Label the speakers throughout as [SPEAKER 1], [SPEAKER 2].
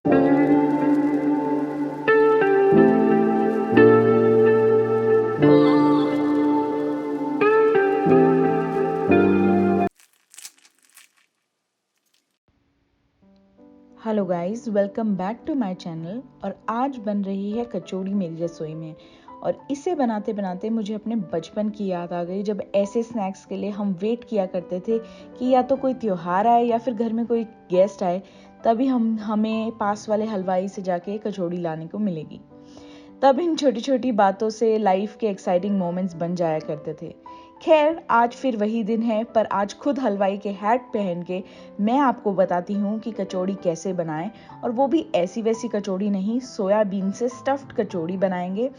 [SPEAKER 1] Hello guys, welcome back to my channel. और आज बन रही है कचौड़ी मेरी रसोई में। और इसे बनाते बनाते मुझे अपने बचपन की याद आ गई, जब ऐसे स्नैक्स के लिए हम वेट किया करते थे कि या तो कोई त्योहार आए या फिर घर में कोई गेस्ट आए, तभी हमें पास वाले हलवाई से जाके कचौड़ी लाने को मिलेगी। तब इन छोटी छोटी बातों से लाइफ के एक्साइटिंग मोमेंट्स बन जाया करते थे। खैर, आज फिर वही दिन है, पर आज खुद हलवाई के हैट पहन के मैं आपको बताती हूँ कि कचौड़ी कैसे बनाएं। और वो भी ऐसी वैसी कचौड़ी नहीं, सोयाबीन से स्टफ्ड कचौड़ी बनाएंगे।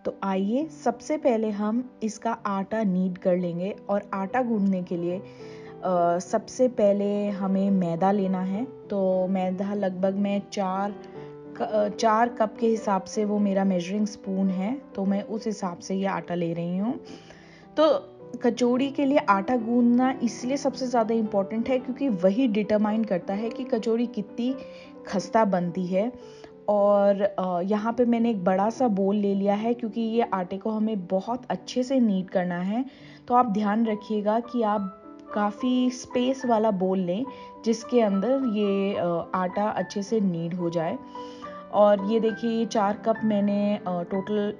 [SPEAKER 1] तो आइए, सबसे पहले हम इसका आटा नीड कर लेंगे। और आटा गूंदने के लिए सबसे पहले हमें मैदा लेना है। तो मैदा लगभग मैं 4 कप के हिसाब से, वो मेरा मेजरिंग स्पून है, तो मैं उस हिसाब से ये आटा ले रही हूँ। तो कचौड़ी के लिए आटा गूंदना इसलिए सबसे ज़्यादा इम्पोर्टेंट है क्योंकि वही डिटरमाइन करता है कि कचौड़ी कितनी खस्ता बनती है। और यहाँ पे मैंने एक बड़ा सा बोल ले लिया है क्योंकि ये आटे को हमें बहुत अच्छे से नीड करना है। तो आप ध्यान रखिएगा कि आप काफ़ी स्पेस वाला बोल लें जिसके अंदर ये आटा अच्छे से नीड हो जाए। और ये देखिए, ये 4 कप मैंने टोटल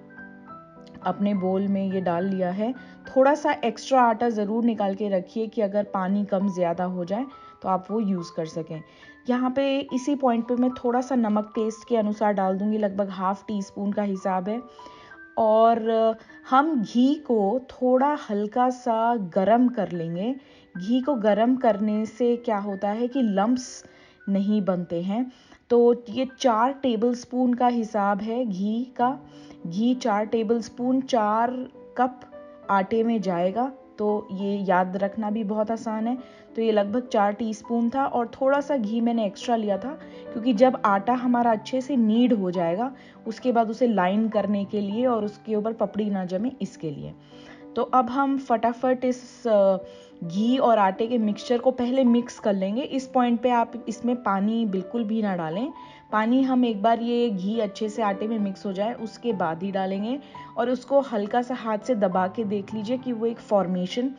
[SPEAKER 1] अपने बोल में ये डाल लिया है। थोड़ा सा एक्स्ट्रा आटा ज़रूर निकाल के रखिए कि अगर पानी कम ज़्यादा हो जाए तो आप वो यूज़ कर सकें। यहाँ पे इसी पॉइंट पे मैं थोड़ा सा नमक टेस्ट के अनुसार डाल दूँगी, लगभग ½ टीस्पून का हिसाब है। और हम घी को थोड़ा हल्का सा गरम कर लेंगे। घी को गरम करने से क्या होता है कि लम्प्स नहीं बनते हैं। तो ये 4 टेबलस्पून का हिसाब है घी का। घी 4 टेबलस्पून 4 कप आटे में जाएगा। तो ये याद रखना भी बहुत आसान है। तो ये लगभग 4 टीस्पून था और थोड़ा सा घी मैंने एक्स्ट्रा लिया था क्योंकि जब आटा हमारा अच्छे से नीड हो जाएगा उसके बाद उसे लाइन करने के लिए और उसके ऊपर पपड़ी ना जमे, इसके लिए। तो अब हम फटाफट इस घी और आटे के मिक्सचर को पहले मिक्स कर लेंगे। इस पॉइंट पे आप इसमें पानी बिल्कुल भी ना डालें। पानी हम एक बार ये घी अच्छे से आटे में मिक्स हो जाए उसके बाद ही डालेंगे। और उसको हल्का सा हाथ से दबा के देख लीजिए कि वो एक फॉर्मेशन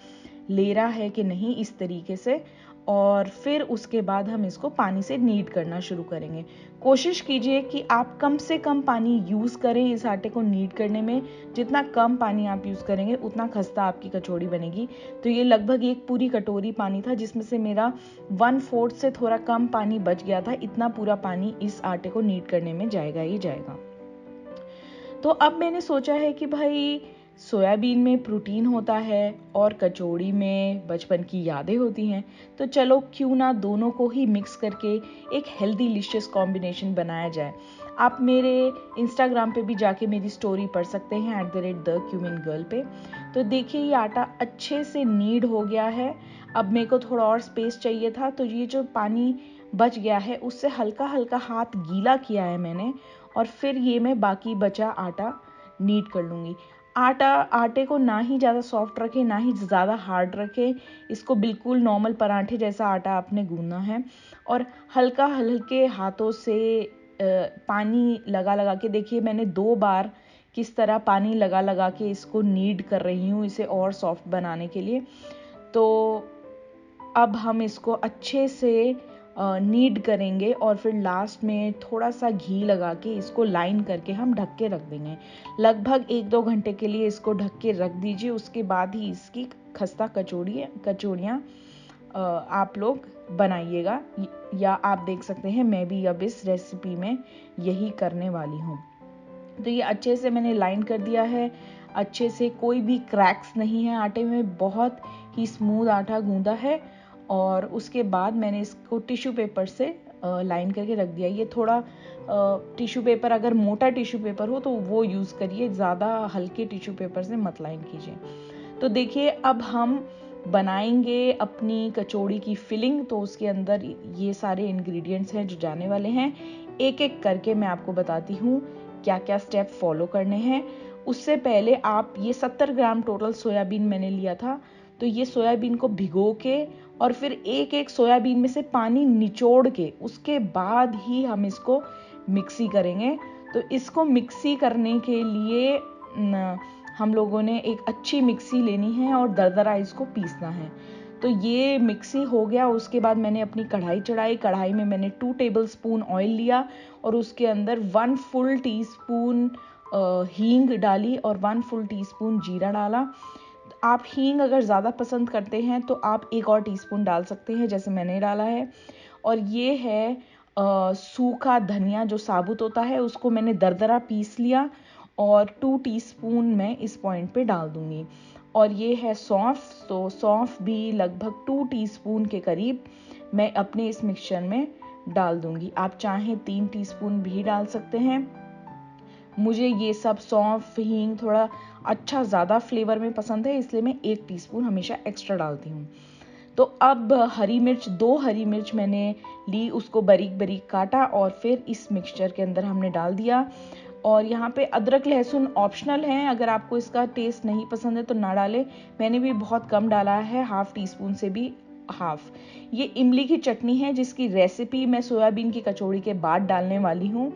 [SPEAKER 1] ले रहा है कि नहीं, इस तरीके से। और फिर उसके बाद हम इसको पानी से नीड करना शुरू करेंगे। कोशिश कीजिए कि आप कम से कम पानी यूज़ करें इस आटे को नीड करने में। जितना कम पानी आप यूज़ करेंगे उतना खस्ता आपकी कचौड़ी बनेगी। तो ये लगभग एक पूरी कटोरी पानी था जिसमें से मेरा 1/4 से थोड़ा कम पानी बच गया था। इतना पूरा पानी इस आटे को नीड करने में जाएगा ही जाएगा। तो अब मैंने सोचा है कि भाई, सोयाबीन में प्रोटीन होता है और कचौड़ी में बचपन की यादें होती हैं, तो चलो क्यों ना दोनों को ही मिक्स करके एक हेल्दी लिशियस कॉम्बिनेशन बनाया जाए। आप मेरे इंस्टाग्राम पे भी जाके मेरी स्टोरी पढ़ सकते हैं @thecumin girl पे। तो देखिए, ये आटा अच्छे से नीड हो गया है। अब मेरे को थोड़ा और स्पेस चाहिए था, तो ये जो पानी बच गया है उससे हल्का हल्का हाथ गीला किया है मैंने। और फिर ये मैं बाकी बचा आटा नीड कर लूँगी। आटे को ना ही ज़्यादा सॉफ्ट रखें ना ही ज़्यादा हार्ड रखें। इसको बिल्कुल नॉर्मल पराठे जैसा आटा आपने गूंदना है। और हल्का हल्के हाथों से पानी लगा लगा के देखिए, मैंने 2 बार किस तरह पानी लगा लगा के इसको नीड कर रही हूँ, इसे और सॉफ्ट बनाने के लिए। तो अब हम इसको अच्छे से नीड करेंगे और फिर लास्ट में थोड़ा सा घी लगा के इसको लाइन करके हम ढक के रख देंगे। लगभग 1-2 घंटे के लिए इसको ढक के रख दीजिए। उसके बाद ही इसकी खस्ता कचौड़ियाँ आप लोग बनाइएगा। या आप देख सकते हैं, मैं भी अब इस रेसिपी में यही करने वाली हूँ। तो ये अच्छे से मैंने लाइन कर दिया है। अच्छे से कोई भी क्रैक्स नहीं है आटे में, बहुत ही स्मूथ आटा गूंदा है। और उसके बाद मैंने इसको टिश्यू पेपर से लाइन करके रख दिया। ये थोड़ा टिश्यू पेपर, अगर मोटा टिश्यू पेपर हो तो वो यूज़ करिए, ज़्यादा हल्के टिश्यू पेपर से मत लाइन कीजिए। तो देखिए, अब हम बनाएंगे अपनी कचौड़ी की फिलिंग। तो उसके अंदर ये सारे इंग्रेडिएंट्स हैं जो जाने वाले हैं। एक एक करके मैं आपको बताती हूँ क्या क्या स्टेप फॉलो करने हैं। उससे पहले आप, ये 70 ग्राम टोटल सोयाबीन मैंने लिया था, तो ये सोयाबीन को भिगो के और फिर एक एक सोयाबीन में से पानी निचोड़ के उसके बाद ही हम इसको मिक्सी करेंगे। तो इसको मिक्सी करने के लिए हम लोगों ने एक अच्छी मिक्सी लेनी है और दरदरा इसको पीसना है। तो ये मिक्सी हो गया। उसके बाद मैंने अपनी कढ़ाई चढ़ाई। कढ़ाई में मैंने 2 टेबलस्पून ऑयल लिया और उसके अंदर 1 फुल टीस्पून हींग डाली और 1 फुल टीस्पून जीरा डाला। आप हींग अगर ज़्यादा पसंद करते हैं तो आप 1 और टीस्पून डाल सकते हैं, जैसे मैंने डाला है। और ये है सूखा धनिया जो साबुत होता है, उसको मैंने दरदरा पीस लिया और 2 टीस्पून मैं इस पॉइंट पे डाल दूंगी। और ये है सौंफ, तो सौंफ भी लगभग 2 टीस्पून के करीब मैं अपने इस मिक्सचर में डाल दूंगी। आप चाहें 3 टीस्पून भी डाल सकते हैं। मुझे ये सब सौंफ हींग थोड़ा अच्छा ज़्यादा फ्लेवर में पसंद है, इसलिए मैं 1 टीस्पून हमेशा एक्स्ट्रा डालती हूँ। तो अब हरी मिर्च, 2 हरी मिर्च मैंने ली, उसको बारीक बारीक काटा और फिर इस मिक्सचर के अंदर हमने डाल दिया। और यहाँ पे अदरक लहसुन ऑप्शनल है, अगर आपको इसका टेस्ट नहीं पसंद है तो ना डालें। मैंने भी बहुत कम डाला है, 1/2 टीस्पून से भी हाफ। ये इमली की चटनी है जिसकी रेसिपी मैं सोयाबीन की कचौड़ी के बाद डालने वाली हूँ।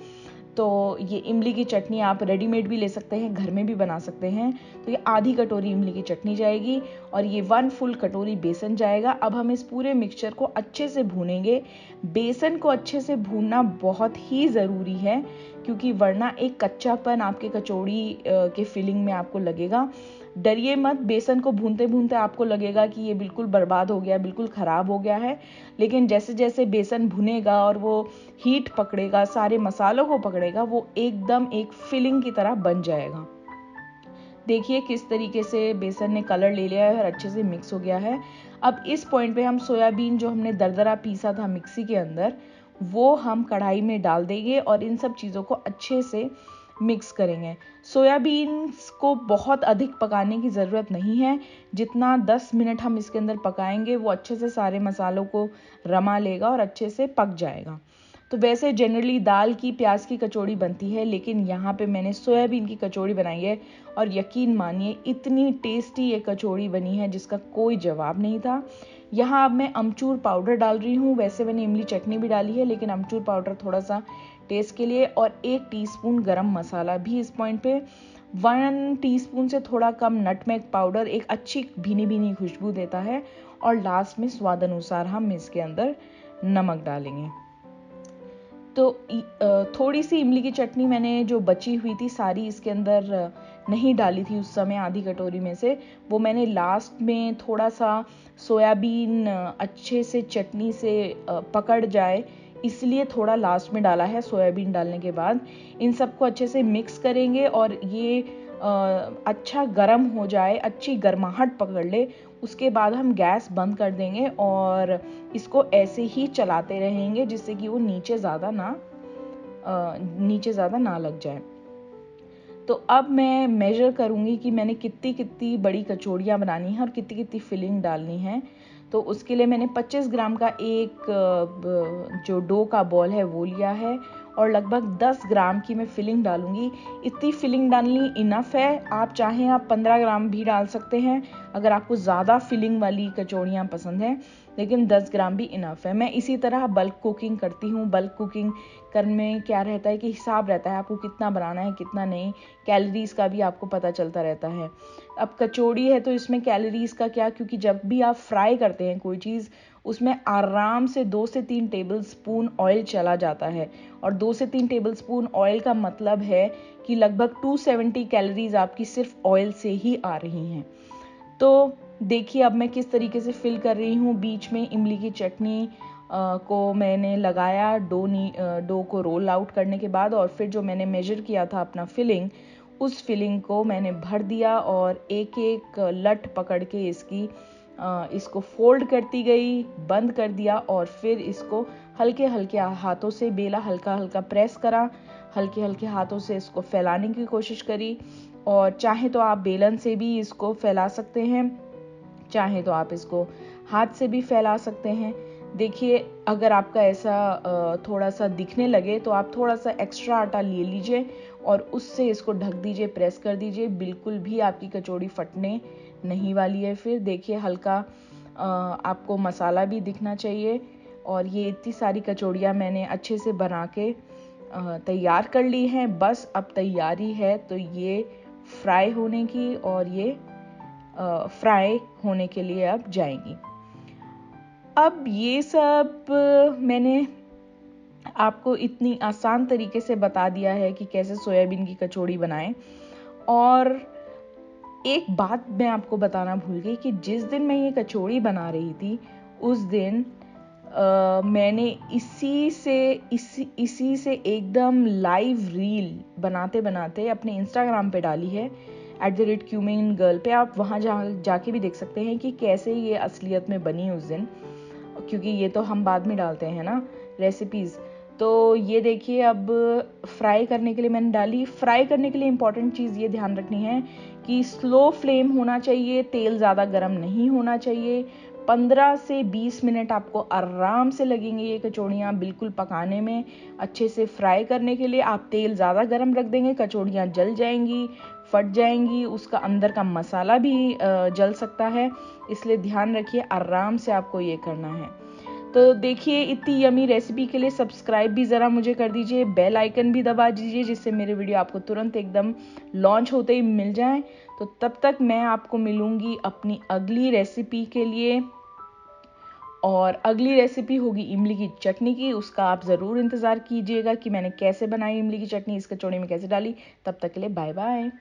[SPEAKER 1] तो ये इमली की चटनी आप रेडीमेड भी ले सकते हैं, घर में भी बना सकते हैं। तो ये आधी कटोरी इमली की चटनी जाएगी और ये 1 फुल कटोरी बेसन जाएगा। अब हम इस पूरे मिक्सचर को अच्छे से भूनेंगे। बेसन को अच्छे से भूनना बहुत ही ज़रूरी है, क्योंकि वरना एक कच्चापन आपके कचौड़ी के फिलिंग में आपको लगेगा। डरिए मत, बेसन को भूनते भूनते आपको लगेगा कि ये बिल्कुल बर्बाद हो गया, बिल्कुल ख़राब हो गया है। लेकिन जैसे जैसे बेसन भुनेगा और वो हीट पकड़ेगा, सारे मसालों को पकड़ेगा, वो एकदम एक फिलिंग की तरह बन जाएगा। देखिए किस तरीके से बेसन ने कलर ले लिया है और अच्छे से मिक्स हो गया है। अब इस पॉइंट पे हम सोयाबीन जो हमने दरदरा पीसा था मिक्सी के अंदर, वो हम कढ़ाई में डाल देंगे और इन सब चीज़ों को अच्छे से मिक्स करेंगे। सोयाबीन को बहुत अधिक पकाने की ज़रूरत नहीं है। जितना 10 मिनट हम इसके अंदर पकाएंगे वो अच्छे से सारे मसालों को रमा लेगा और अच्छे से पक जाएगा। तो वैसे जनरली दाल की प्याज की कचौड़ी बनती है, लेकिन यहाँ पे मैंने सोयाबीन की कचौड़ी बनाई है और यकीन मानिए इतनी टेस्टी ये कचौड़ी बनी है जिसका कोई जवाब नहीं था। यहाँ अब मैं अमचूर पाउडर डाल रही हूँ। वैसे मैंने इमली चटनी भी डाली है, लेकिन अमचूर पाउडर थोड़ा सा टेस्ट के लिए। और 1 टीस्पून गरम मसाला भी इस पॉइंट पे, 1 टीस्पून से थोड़ा कम नटमेग पाउडर एक अच्छी भीनी भीनी खुशबू देता है। और लास्ट में स्वाद अनुसार हम इसके अंदर नमक डालेंगे। तो थोड़ी सी इमली की चटनी मैंने जो बची हुई थी सारी इसके अंदर नहीं डाली थी उस समय, आधी कटोरी में से। वो मैंने लास्ट में थोड़ा सा सोयाबीन अच्छे से चटनी से पकड़ जाए इसलिए थोड़ा लास्ट में डाला है सोयाबीन डालने के बाद। इन सबको अच्छे से मिक्स करेंगे और ये अच्छा गर्म हो जाए, अच्छी गर्माहट पकड़ ले, उसके बाद हम गैस बंद कर देंगे और इसको ऐसे ही चलाते रहेंगे जिससे कि वो नीचे ज़्यादा ना लग जाए। तो अब मैं मेजर करूँगी कि मैंने कितनी कितनी बड़ी कचौड़ियाँ बनानी है और कितनी कितनी फिलिंग डालनी है। तो उसके लिए मैंने 25 ग्राम का एक जो डो का बॉल है वो लिया है और लगभग 10 ग्राम की मैं फिलिंग डालूंगी। इतनी फिलिंग डालनी इनफ है। आप चाहें आप 15 ग्राम भी डाल सकते हैं अगर आपको ज़्यादा फिलिंग वाली कचौड़ियाँ पसंद हैं, लेकिन 10 ग्राम भी इनफ है। मैं इसी तरह बल्क कुकिंग करती हूँ। बल्क कुकिंग करने में क्या रहता है कि हिसाब रहता है आपको कितना बनाना है कितना नहीं, कैलोरीज का भी आपको पता चलता रहता है। अब कचौड़ी है तो इसमें कैलोरीज का क्या, क्योंकि जब भी आप फ्राई करते हैं कोई चीज़ उसमें आराम से 2 से 3 टेबल स्पून ऑयल चला जाता है और 2 से 3 टेबल स्पून ऑयल का मतलब है कि लगभग 270 कैलोरीज आपकी सिर्फ ऑयल से ही आ रही हैं। तो देखिए अब मैं किस तरीके से फिल कर रही हूँ। बीच में इमली की चटनी को मैंने लगाया डो को रोल आउट करने के बाद, और फिर जो मैंने मेजर किया था अपना फिलिंग, उस फिलिंग को मैंने भर दिया और एक एक लट पकड़ के इसको फोल्ड करती गई, बंद कर दिया और फिर इसको हल्के हल्के हाथों से बेला, हल्का हल्का प्रेस करा, हल्के हल्के हाथों से इसको फैलाने की कोशिश करी। और चाहे तो आप बेलन से भी इसको फैला सकते हैं, चाहे तो आप इसको हाथ से भी फैला सकते हैं। देखिए अगर आपका ऐसा थोड़ा सा दिखने लगे तो आप थोड़ा सा एक्स्ट्रा आटा ले लीजिए और उससे इसको ढक दीजिए, प्रेस कर दीजिए। बिल्कुल भी आपकी कचौड़ी फटने नहीं वाली है। फिर देखिए हल्का आपको मसाला भी दिखना चाहिए। और ये इतनी सारी कचौड़ियाँ मैंने अच्छे से बना के तैयार कर ली हैं। बस अब तैयारी है तो ये फ्राई होने की, और ये फ्राई होने के लिए अब जाएंगी। अब ये सब मैंने आपको इतनी आसान तरीके से बता दिया है कि कैसे सोयाबीन की कचौड़ी बनाएं। और एक बात मैं आपको बताना भूल गई कि जिस दिन मैं ये कचौड़ी बना रही थी उस दिन मैंने इसी से एकदम लाइव रील बनाते बनाते अपने इंस्टाग्राम पे डाली है @QMinGirl पे। आप वहाँ जाके भी देख सकते हैं कि कैसे ये असलियत में बनी उस दिन, क्योंकि ये तो हम बाद में डालते हैं ना रेसिपीज़। तो ये देखिए, अब फ्राई करने के लिए मैंने डाली। फ्राई करने के लिए इम्पॉर्टेंट चीज़ ये ध्यान रखनी है कि स्लो फ्लेम होना चाहिए, तेल ज़्यादा गर्म नहीं होना चाहिए। 15 से 20 मिनट आपको आराम से लगेंगे ये कचौड़ियाँ बिल्कुल पकाने में। अच्छे से फ्राई करने के लिए आप तेल ज़्यादा गर्म रख देंगे, कचौड़ियाँ जल जाएंगी, फट जाएंगी, उसका अंदर का मसाला भी जल सकता है। इसलिए ध्यान रखिए, आराम से आपको ये करना है। तो देखिए, इतनी यमी रेसिपी के लिए सब्सक्राइब भी ज़रा मुझे कर दीजिए, बेल आइकन भी दबा दीजिए, जिससे मेरे वीडियो आपको तुरंत एकदम लॉन्च होते ही मिल जाए। तो तब तक मैं आपको मिलूंगी अपनी अगली रेसिपी के लिए, और अगली रेसिपी होगी इमली की चटनी की। उसका आप ज़रूर इंतज़ार कीजिएगा कि मैंने कैसे बनाई इमली की चटनी, इस कचौड़ी में कैसे डाली। तब तक के लिए बाय बाय।